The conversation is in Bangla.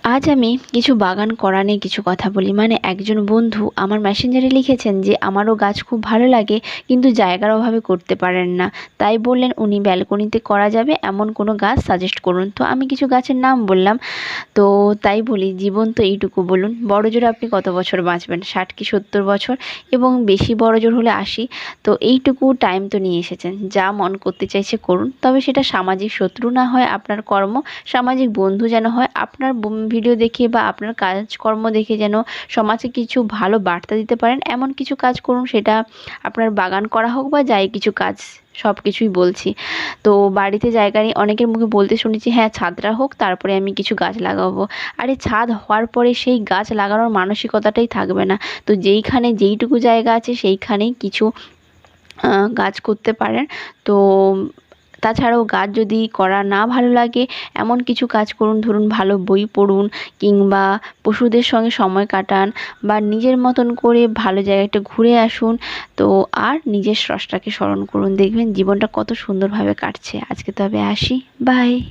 আজ আমি কিছু বাগান করা নিয়ে কিছু কথা বলি। মানে একজন বন্ধু আমার মেসেঞ্জারে লিখেছেন যে আমারও গাছ খুব ভালো লাগে, কিন্তু জায়গার অভাবে করতে পারেন না। তাই বললেন উনি ব্যালকনিতে করা যাবে এমন কোনো গাছ সাজেস্ট করুন। তো আমি কিছু গাছের নাম বললাম। তো তাই বলি, জীবন তো এইটুকু, বলুন বড়জোর আপনি কত বছর বাঁচবেন, 60 কি 70 বছর, এবং বেশি বড়জোর হলে 80। তো এইটুকু টাইম তো নিয়ে এসেছেন, যা মন করতে চাইছে করুন, তবে সেটা সামাজিক শত্রু না হয় আপনার কর্ম, সামাজিক বন্ধু যেন হয়। আপনার ভিডিও দেখে বা আপনার কাজকর্ম দেখে যেন সমাজে কিছু ভালো বার্তা দিতে পারেন এমন কিছু কাজ করুন, সেটা আপনার বাগান করা হোক বা যাই কিছু কাজ, সব কিছুই বলছি। তো বাড়িতে জায়গা নেই, অনেকের মুখে বলতে শুনেছি হ্যাঁ ছাদটা হোক তারপরে আমি কিছু গাছ লাগাবো। আরে ছাদ হওয়ার পরে সেই গাছ লাগানোর মানসিকতাটাই থাকবে না। তো যেইখানে যেইটুকু জায়গা আছে সেইখানেই কিছু গাছ করতে পারেন। তো তাছাড়াও গাছ যদি করা না ভালো লাগে এমন কিছু কাজ করুন, ধরুন ভালো বই পড়ুন, কিংবা পশুদের সঙ্গে সময় কাটান, বা নিজের মতন করে ভালো জায়গাটা ঘুরে আসুন। তো আর নিজের স্রষ্টাকে স্মরণ করুন, দেখবেন জীবনটা কত সুন্দরভাবে কাটছে। আজকে তবে আসি, বাই।